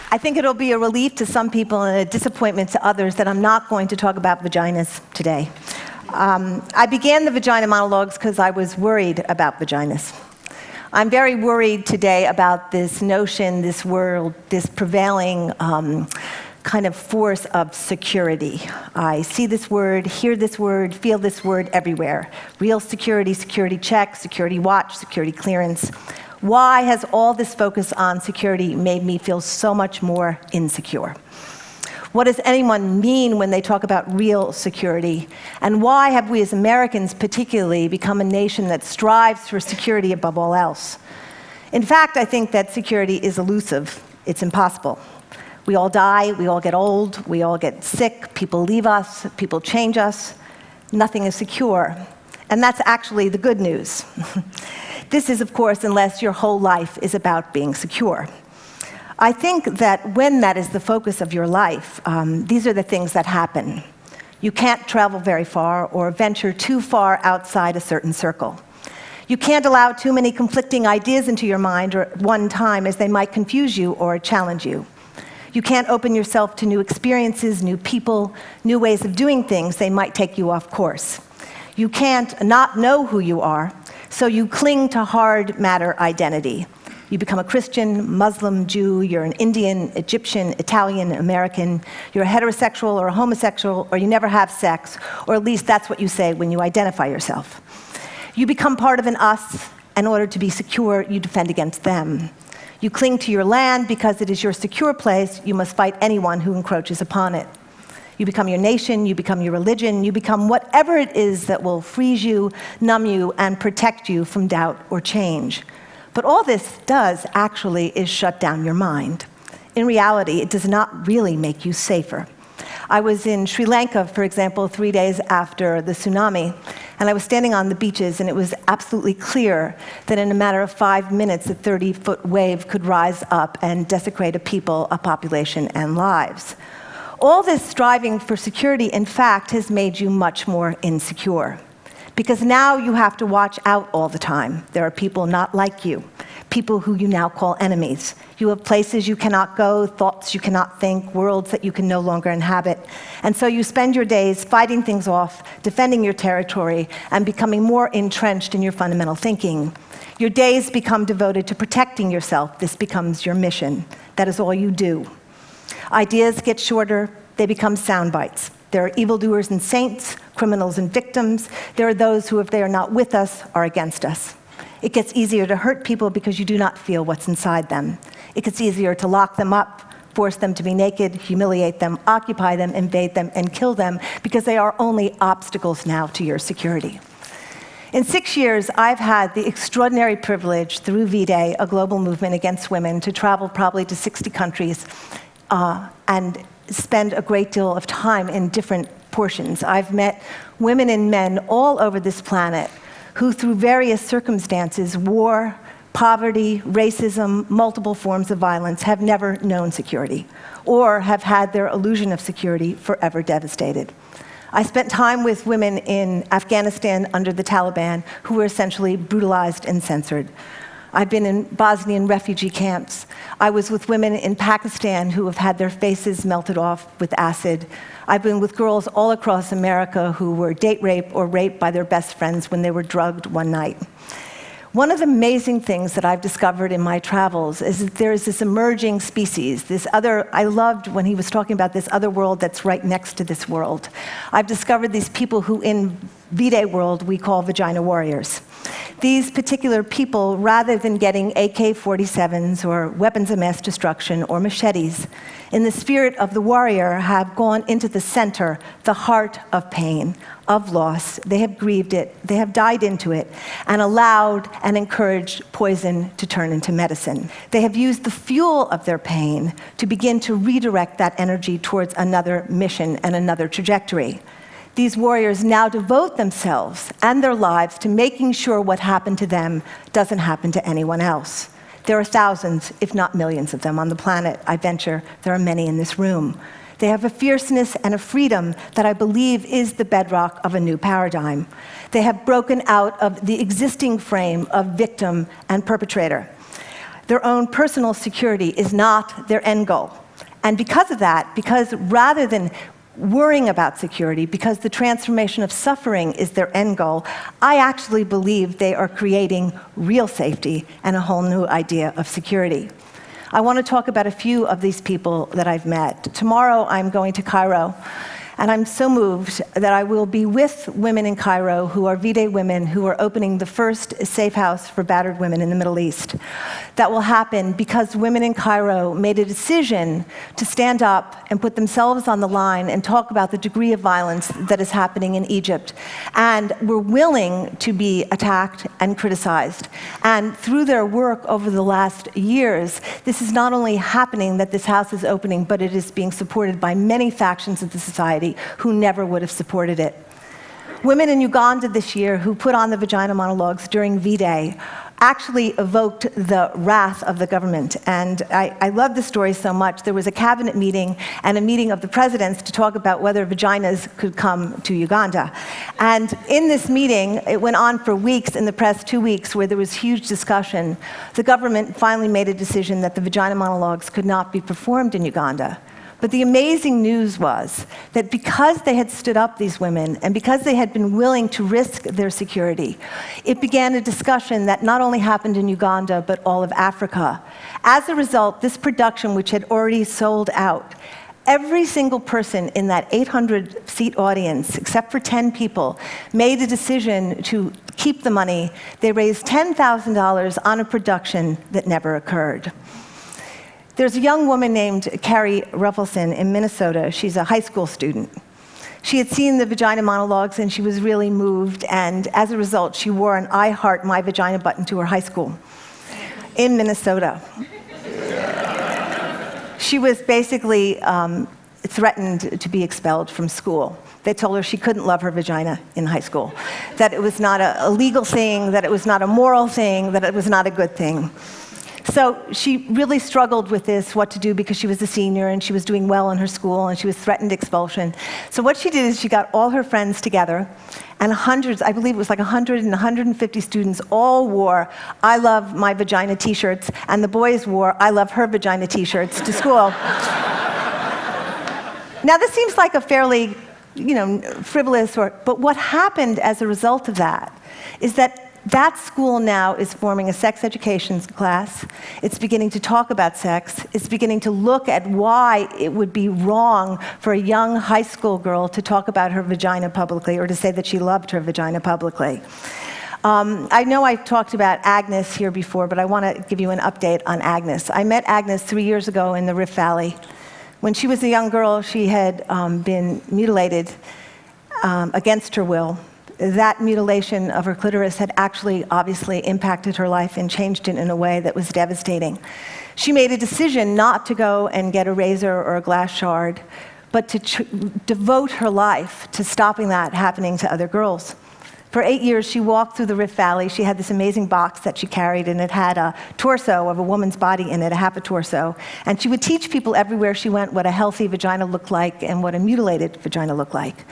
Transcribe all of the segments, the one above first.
I think it'll be a relief to some people and a disappointment to others that I'm not going to talk about vaginas today. I began the vagina monologues because I was worried about vaginas. I'm very worried today about this notion, this world, this prevailing kind of force of security. I see this word, hear this word, feel this word everywhere. Real security, security check, security watch, security clearance. Why has all this focus on security made me feel so much more insecure? What does anyone mean when they talk about real security? And why have we as Americans particularly become a nation that strives for security above all else? In fact, I think that security is elusive. It's impossible. We all die, we all get old, we all get sick, people leave us, people change us. Nothing is secure. And that's actually the good news. This is, of course, unless your whole life is about being secure. I think that when that is the focus of your life, these are the things that happen. You can't travel very far or venture too far outside a certain circle. You can't allow too many conflicting ideas into your mind at one time, as they might confuse you or challenge you. You can't open yourself to new experiences, new people, new ways of doing things. They might take you off course. You can't not know who you are, so you cling to hard matter identity. You become a Christian, Muslim, Jew, you're an Indian, Egyptian, Italian, American, you're a heterosexual or a homosexual, or you never have sex, or at least that's what you say when you identify yourself. You become part of an us. In order to be secure, you defend against them. You cling to your land because it is your secure place. You must fight anyone who encroaches upon it. You become your nation, you become your religion, you become whatever it is that will freeze you, numb you, and protect you from doubt or change. But all this does actually is shut down your mind. In reality, it does not really make you safer. I was in Sri Lanka, for example, 3 days after the tsunami, and I was standing on the beaches, and it was absolutely clear that in a matter of 5 minutes, a 30-foot wave could rise up and desecrate a people, a population, and lives. All this striving for security, in fact, has made you much more insecure. Because now you have to watch out all the time. There are people not like you, people who you now call enemies. You have places you cannot go, thoughts you cannot think, worlds that you can no longer inhabit. And so you spend your days fighting things off, defending your territory, and becoming more entrenched in your fundamental thinking. Your days become devoted to protecting yourself. This becomes your mission. That is all you do. Ideas get shorter, they become sound bites. There are evildoers and saints, criminals and victims. There are those who, if they are not with us, are against us. It gets easier to hurt people because you do not feel what's inside them. It gets easier to lock them up, force them to be naked, humiliate them, occupy them, invade them, and kill them because they are only obstacles now to your security. In 6 years, I've had the extraordinary privilege through V-Day, a global movement against women, to travel probably to 60 countries and spend a great deal of time in different portions. I've met women and men all over this planet who, through various circumstances, war, poverty, racism, multiple forms of violence, have never known security or have had their illusion of security forever devastated. I spent time with women in Afghanistan under the Taliban who were essentially brutalized and censored. I've been in Bosnian refugee camps. I was with women in Pakistan who have had their faces melted off with acid. I've been with girls all across America who were date raped or raped by their best friends when they were drugged one night. One of the amazing things that I've discovered in my travels is that there is this emerging species, I loved when he was talking about this other world that's right next to this world. I've discovered these people who in V-Day world we call vagina warriors. These particular people, rather than getting AK-47s or weapons of mass destruction or machetes, in the spirit of the warrior have gone into the center, the heart of pain, of loss. They have grieved it, they have died into it, and allowed and encouraged poison to turn into medicine. They have used the fuel of their pain to begin to redirect that energy towards another mission and another trajectory. These warriors now devote themselves and their lives to making sure what happened to them doesn't happen to anyone else. There are thousands, if not millions of them on the planet. I venture there are many in this room. They have a fierceness and a freedom that I believe is the bedrock of a new paradigm. They have broken out of the existing frame of victim and perpetrator. their own personal security is not their end goal. And because of that, because rather than worrying about security, because the transformation of suffering is their end goal, I actually believe they are creating real safety and a whole new idea of security. I want to talk about a few of these people that I've met. Tomorrow I'm going to Cairo, and I'm so moved that I will be with women in Cairo who are V-Day women who are opening the first safe house for battered women in the Middle East. That will happen because women in Cairo made a decision to stand up and put themselves on the line and talk about the degree of violence that is happening in Egypt. And were willing to be attacked and criticized. And through their work over the last years, this is not only happening that this house is opening, but it is being supported by many factions of the society who never would have supported it. Women in Uganda this year who put on the vagina monologues during V-Day actually evoked the wrath of the government. And I love this story so much. There was a cabinet meeting and a meeting of the presidents to talk about whether vaginas could come to Uganda. And in this meeting, it went on for weeks, in the press 2 weeks, where there was huge discussion. The government finally made a decision that the vagina monologues could not be performed in Uganda. But the amazing news was that because they had stood up, these women, and because they had been willing to risk their security, it began a discussion that not only happened in Uganda, but all of Africa. As a result, this production, which had already sold out, every single person in that 800-seat audience, except for 10 people, made a decision to keep the money. They raised $10,000 on a production that never occurred. There's a young woman named Carrie Ruffleson in Minnesota. She's a high school student. She had seen the vagina monologues and she was really moved, and as a result, she wore an I Heart My Vagina button to her high school in Minnesota. She was basically threatened to be expelled from school. They told her she couldn't love her vagina in high school, that it was not a legal thing, that it was not a moral thing, that it was not a good thing. So she really struggled with this, what to do, because she was a senior and she was doing well in her school and she was threatened expulsion. So what she did is she got all her friends together, and hundreds, I believe it was like 100 and 150 students, all wore I Love My Vagina t-shirts, and the boys wore I Love Her Vagina t-shirts to school. Now this seems like a fairly, frivolous, but what happened as a result of that is that school now is forming a sex education class. It's beginning to talk about sex. It's beginning to look at why it would be wrong for a young high school girl to talk about her vagina publicly or to say that she loved her vagina publicly. I know I've talked about Agnes here before, but I want to give you an update on Agnes. I met Agnes 3 years ago in the Rift Valley. When she was a young girl, she had been mutilated against her will. That mutilation of her clitoris had actually obviously impacted her life and changed it in a way that was devastating. She made a decision not to go and get a razor or a glass shard, but to devote her life to stopping that happening to other girls. For 8 years, she walked through the Rift Valley. She had this amazing box that she carried, and it had a torso of a woman's body in it, a half a torso. And she would teach people everywhere she went what a healthy vagina looked like and what a mutilated vagina looked like.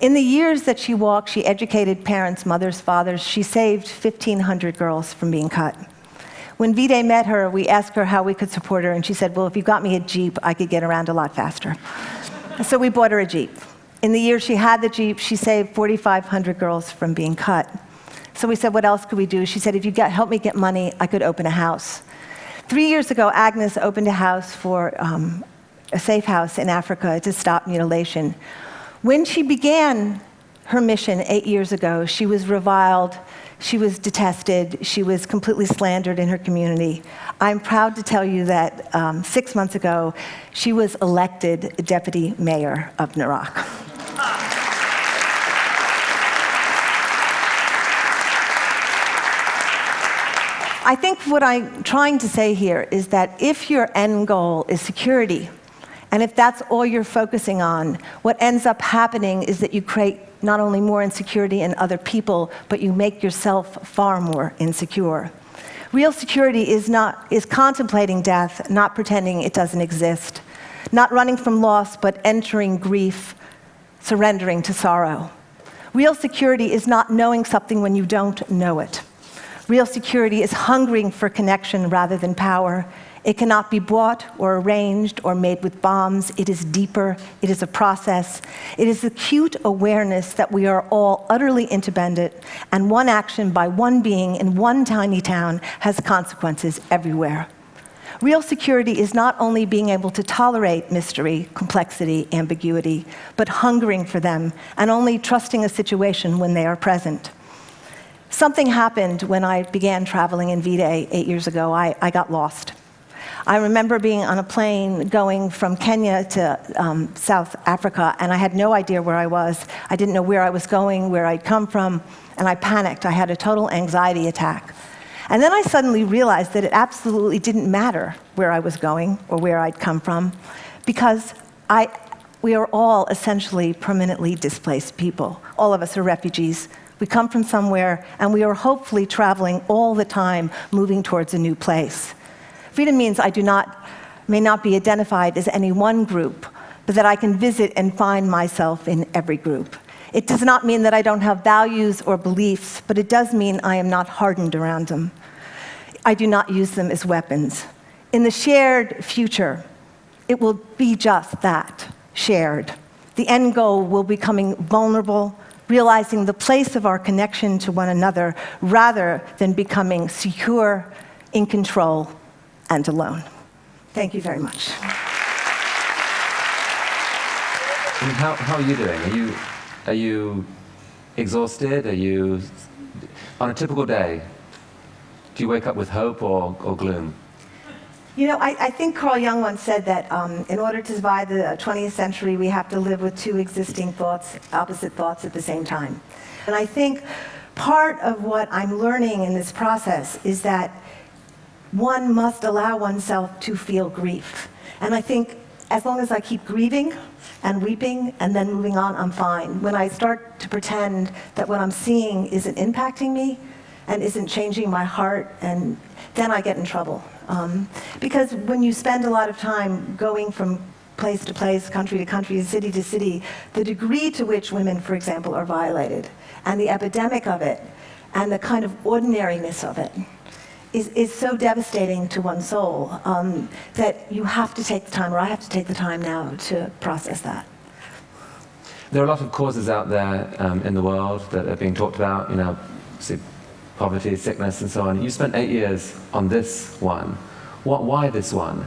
In the years that she walked, she educated parents, mothers, fathers. She saved 1,500 girls from being cut. When V-Day met her, we asked her how we could support her, and she said, well, if you got me a Jeep, I could get around a lot faster. So we bought her a Jeep. In the year she had the Jeep, she saved 4,500 girls from being cut. So we said, what else could we do? She said, if you help me get money, I could open a house. 3 years ago, Agnes opened a house for a safe house in Africa to stop mutilation. When she began her mission 8 years ago, she was reviled, she was detested, she was completely slandered in her community. I'm proud to tell you that 6 months ago, she was elected deputy mayor of Narak. I think what I'm trying to say here is that if your end goal is security, and if that's all you're focusing on, what ends up happening is that you create not only more insecurity in other people, but you make yourself far more insecure. Real security is contemplating death, not pretending it doesn't exist, not running from loss, but entering grief, surrendering to sorrow. Real security is not knowing something when you don't know it. Real security is hungering for connection rather than power. It cannot be bought or arranged or made with bombs. It is deeper. It is a process. It is acute awareness that we are all utterly interdependent, and one action by one being in one tiny town has consequences everywhere. Real security is not only being able to tolerate mystery, complexity, ambiguity, but hungering for them and only trusting a situation when they are present. Something happened when I began traveling in V-Day 8 years ago. I got lost. I remember being on a plane going from Kenya to South Africa, and I had no idea where I was. I didn't know where I was going, where I'd come from, and I panicked. I had a total anxiety attack. And then I suddenly realized that it absolutely didn't matter where I was going or where I'd come from, because we are all essentially permanently displaced people. All of us are refugees. We come from somewhere, and we are hopefully traveling all the time, moving towards a new place. Freedom means I may not be identified as any one group, but that I can visit and find myself in every group. It does not mean that I don't have values or beliefs, but it does mean I am not hardened around them. I do not use them as weapons. In the shared future, it will be just that, shared. The end goal will be becoming vulnerable, realizing the place of our connection to one another, rather than becoming secure, in control, and alone. Thank you very much. And how are you doing? Are you exhausted? Are you, on a typical day, do you wake up with hope or gloom? You know, I think Carl Jung once said that in order to survive the 20th century, we have to live with two existing thoughts, opposite thoughts at the same time. And I think part of what I'm learning in this process is that one must allow oneself to feel grief. And I think as long as I keep grieving and weeping and then moving on, I'm fine. When I start to pretend that what I'm seeing isn't impacting me and isn't changing my heart, and then I get in trouble. Because when you spend a lot of time going from place to place, country to country, city to city, the degree to which women, for example, are violated, and the epidemic of it, and the kind of ordinariness of it, is so devastating to one's soul that you have to take the time, or I have to take the time now to process that. There are a lot of causes out there in the world that are being talked about, poverty, sickness, and so on. You spent 8 years on this one. Why this one?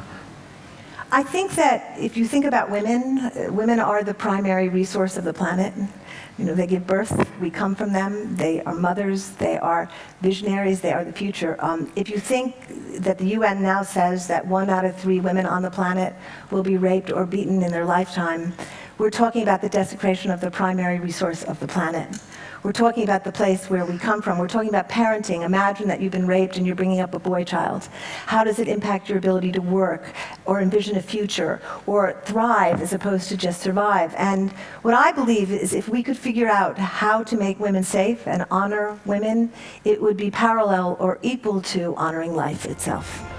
I think that if you think about women, women are the primary resource of the planet. You know, they give birth, we come from them, they are mothers, they are visionaries, they are the future. If you think that the UN now says that 1 out of 3 women on the planet will be raped or beaten in their lifetime, we're talking about the desecration of the primary resource of the planet. We're talking about the place where we come from. We're talking about parenting. Imagine that you've been raped and you're bringing up a boy child. How does it impact your ability to work or envision a future or thrive as opposed to just survive? And what I believe is if we could figure out how to make women safe and honor women, it would be parallel or equal to honoring life itself.